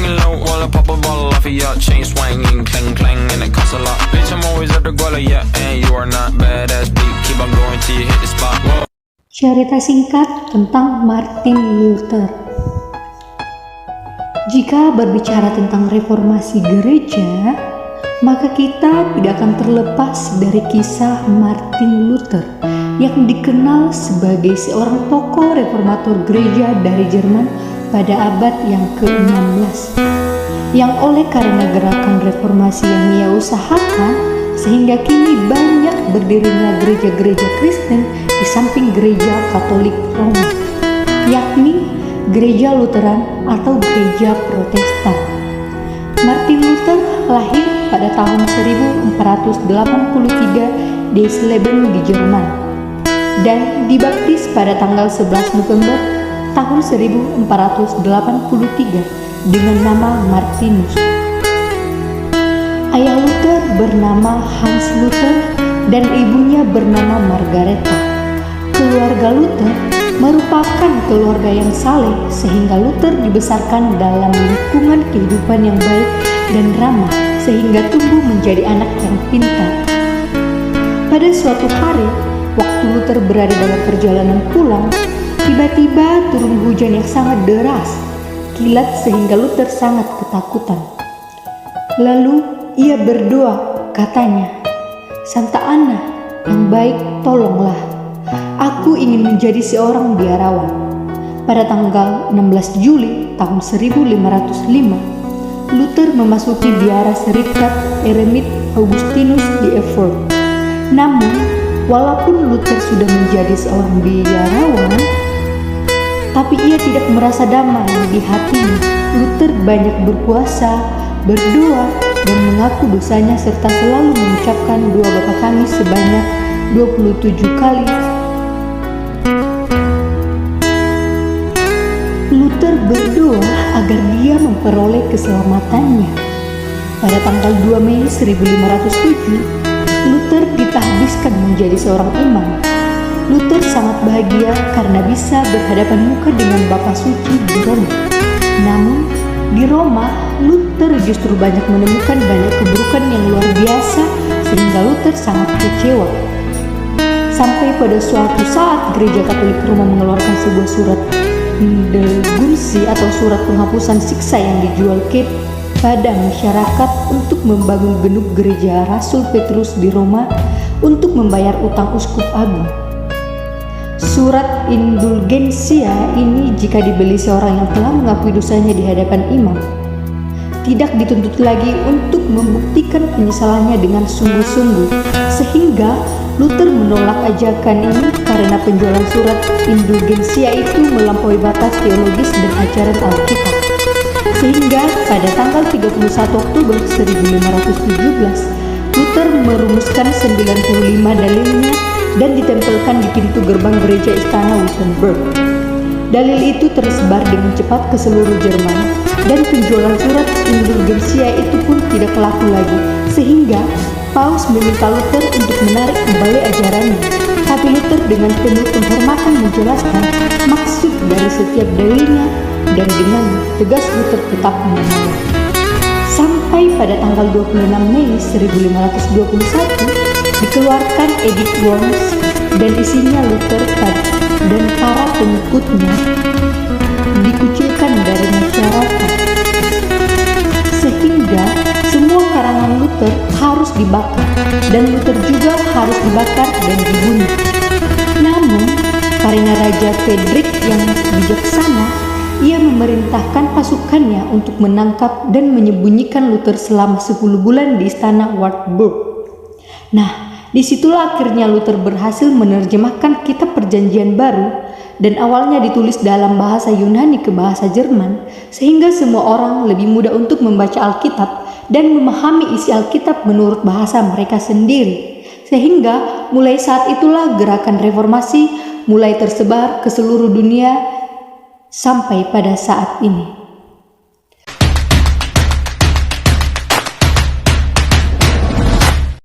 laying low while I pop a bottle off of your chain swinging, clang clang, and it costs a lot. Bitch, I'm always at the guala, yeah, and you are not badass beat. Keep on going till you hit the spot. Whoa. Cerita singkat tentang Martin Luther. Jika berbicara tentang reformasi gereja, maka kita tidak akan terlepas dari kisah Martin Luther yang dikenal sebagai seorang tokoh reformator gereja dari Jerman pada abad yang ke-16, yang oleh karena gerakan reformasi yang ia usahakan sehingga kini banyak berdirinya gereja-gereja Kristen di samping gereja Katolik Roma, yakni gereja Lutheran atau gereja Protestan. Martin Luther lahir pada tahun 1483 di Eisleben di Jerman dan dibaptis pada tanggal 11 November tahun 1483 dengan nama Martinus. Ayah Luther bernama Hans Luther dan ibunya bernama Margaretha. Keluarga Luther merupakan keluarga yang saleh sehingga Luther dibesarkan dalam lingkungan kehidupan yang baik dan ramah sehingga tumbuh menjadi anak yang pintar. Pada suatu hari, waktu Luther berada dalam perjalanan pulang, tiba-tiba turun hujan yang sangat deras, kilat sehingga Luther sangat ketakutan. Lalu ia berdoa, katanya, "Santa Anna yang baik, tolonglah. Aku ingin menjadi seorang biarawan." Pada tanggal 16 Juli tahun 1505, Luther memasuki biara serikat Eremit Augustinus di Erfurt. Namun, walaupun Luther sudah menjadi seorang biarawan, tapi ia tidak merasa damai di hatinya. Luther banyak berpuasa, berdoa, dan mengaku dosanya serta selalu mengucapkan doa Bapa Kami sebanyak 27 kali. Luther berdoa agar dia memperoleh keselamatannya. Pada tanggal 2 Mei 1507, Luther ditahbiskan menjadi seorang imam. Luther sangat bahagia karena bisa berhadapan muka dengan Bapa Suci di Roma. Namun, di Roma, Luther justru banyak menemukan banyak keburukan yang luar biasa sehingga Luther sangat kecewa. Sampai pada suatu saat gereja Katolik Roma mengeluarkan sebuah surat indulgensi atau surat penghapusan siksa yang dijual pada masyarakat untuk membangun genuk gereja Rasul Petrus di Roma untuk membayar utang uskup agung. Surat indulgensia ini jika dibeli seorang yang telah mengakui dosanya di hadapan imam, tidak dituntut lagi untuk membuktikan penyesalannya dengan sungguh-sungguh, sehingga Luther menolak ajakan ini karena penjualan surat indulgensia itu melampaui batas teologis dan ajaran Alkitab. Sehingga pada tanggal 31 Oktober 1517, Luther merumuskan 95 dalilnya dan ditempelkan di pintu gerbang gereja istana Wittenberg. Dalil itu tersebar dengan cepat ke seluruh Jerman dan penjualan surat indulgensia itu pun tidak laku lagi, sehingga Paus meminta Luther untuk menarik kembali ajarannya. Tapi Luther dengan penuh penghormatan menjelaskan maksud dari setiap dalilnya dan dengan tegas Luther tetap menolak. Sampai pada tanggal 26 Mei 1521 dikeluarkan Edict Worms dan isinya Luther dan para pengikutnya dikucilkan dari masyarakat, sehingga semua karangan Luther harus dibakar dan Luther juga harus dibakar dan dibunuh. Namun karena Raja Frederick yang bijaksana, ia memerintahkan pasukannya untuk menangkap dan menyembunyikan Luther selama 10 bulan di istana Wartburg. Nah, disitulah akhirnya Luther berhasil menerjemahkan kitab Perjanjian Baru dan awalnya ditulis dalam bahasa Yunani ke bahasa Jerman, sehingga semua orang lebih mudah untuk membaca Alkitab dan memahami isi Alkitab menurut bahasa mereka sendiri. Sehingga mulai saat itulah gerakan reformasi mulai tersebar ke seluruh dunia sampai pada saat ini.